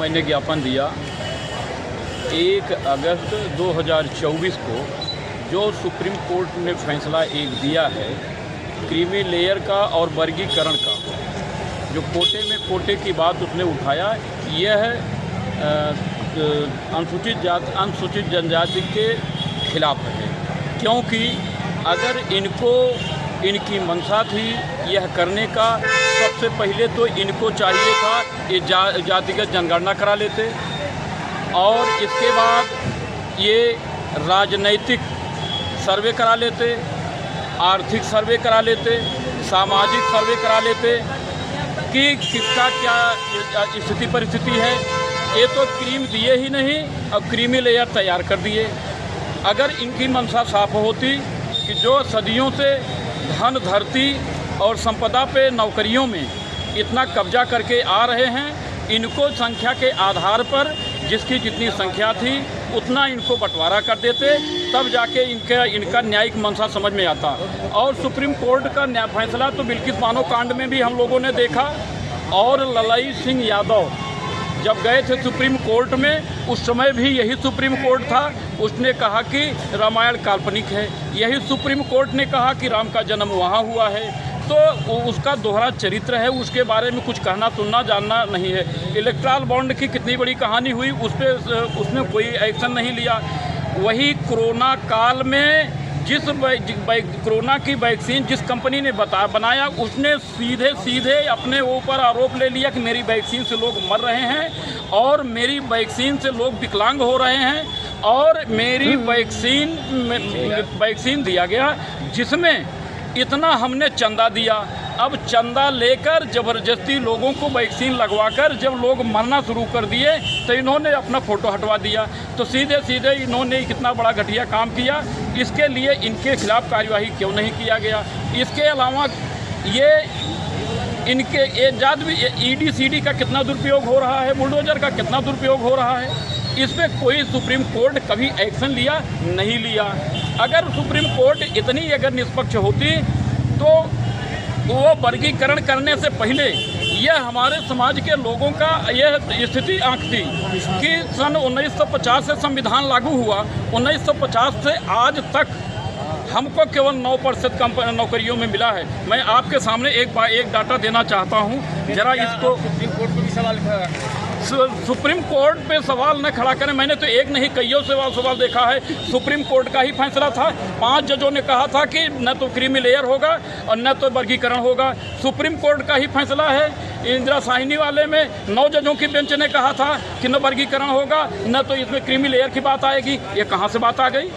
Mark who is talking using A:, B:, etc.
A: मैंने ज्ञापन दिया 1 अगस्त 2024 को, जो सुप्रीम कोर्ट ने फैसला एक दिया है क्रीमी लेयर का और वर्गीकरण का, जो कोटे की बात उसने उठाया, यह अनुसूचित जनजाति के खिलाफ है। क्योंकि अगर इनकी मंशा थी यह करने का, सबसे पहले तो इनको चाहिए था ये जातिगत जनगणना करा लेते, और इसके बाद ये राजनैतिक सर्वे करा लेते, आर्थिक सर्वे करा लेते, सामाजिक सर्वे करा लेते कि किसका क्या स्थिति परिस्थिति है। ये तो क्रीम दिए ही नहीं, अब क्रीमी लेयर तैयार कर दिए। अगर इनकी मंशा साफ होती कि जो सदियों से धन, धरती और संपदा पे नौकरियों में इतना कब्जा करके आ रहे हैं, इनको संख्या के आधार पर जिसकी जितनी संख्या थी उतना इनको बंटवारा कर देते, तब जाके इनका न्यायिक मंशा समझ में आता। और सुप्रीम कोर्ट का न्याय फैसला तो बिल्किस बानो कांड में भी हम लोगों ने देखा, और ललई सिंह यादव जब गए थे सुप्रीम कोर्ट में, उस समय भी यही सुप्रीम कोर्ट था, उसने कहा कि रामायण काल्पनिक है। यही सुप्रीम कोर्ट ने कहा कि राम का जन्म वहाँ हुआ है। तो उसका दोहरा चरित्र है, उसके बारे में कुछ कहना सुनना जानना नहीं है। इलेक्ट्रल बॉन्ड की कितनी बड़ी कहानी हुई, उसने कोई एक्शन नहीं लिया। वही कोरोना काल में जिस कोरोना की वैक्सीन जिस कंपनी ने बनाया, उसने सीधे अपने ऊपर आरोप ले लिया कि मेरी वैक्सीन से लोग मर रहे हैं और मेरी वैक्सीन से लोग विकलांग हो रहे हैं, और मेरी वैक्सीन दिया गया जिसमें इतना हमने चंदा दिया। अब चंदा लेकर ज़बरदस्ती लोगों को वैक्सीन लगवाकर जब लोग मरना शुरू कर दिए तो इन्होंने अपना फ़ोटो हटवा दिया। तो सीधे इन्होंने कितना बड़ा घटिया काम किया। इसके लिए इनके खिलाफ़ कार्यवाही क्यों नहीं किया गया? इसके अलावा ये इनके एजाद भी ईडी सीडी का कितना दुरुपयोग हो रहा है, बुलडोजर का कितना दुरुपयोग हो रहा है, इस पर कोई सुप्रीम कोर्ट कभी एक्शन लिया नहीं लिया। अगर सुप्रीम कोर्ट इतनी अगर निष्पक्ष होती तो वो वर्गीकरण करने से पहले यह हमारे समाज के लोगों का यह स्थिति आंकती कि सन 1950 से संविधान लागू हुआ, 1950 से आज तक हमको केवल 9% नौकरियों में मिला है। मैं आपके सामने एक डाटा देना चाहता हूँ, जरा इसको। सुप्रीम कोर्ट पे सवाल न खड़ा करें, मैंने तो एक नहीं कईयों सवाल देखा है। सुप्रीम कोर्ट का ही फैसला था, 5 जजों ने कहा था कि न तो क्रीमी लेयर होगा और न तो वर्गीकरण होगा। सुप्रीम कोर्ट का ही फैसला है। इंदिरा साहिनी वाले में 9 जजों की बेंच ने कहा था कि न वर्गीकरण होगा न तो इसमें क्रीमी लेयर की बात आएगी। ये कहाँ से बात आ गई?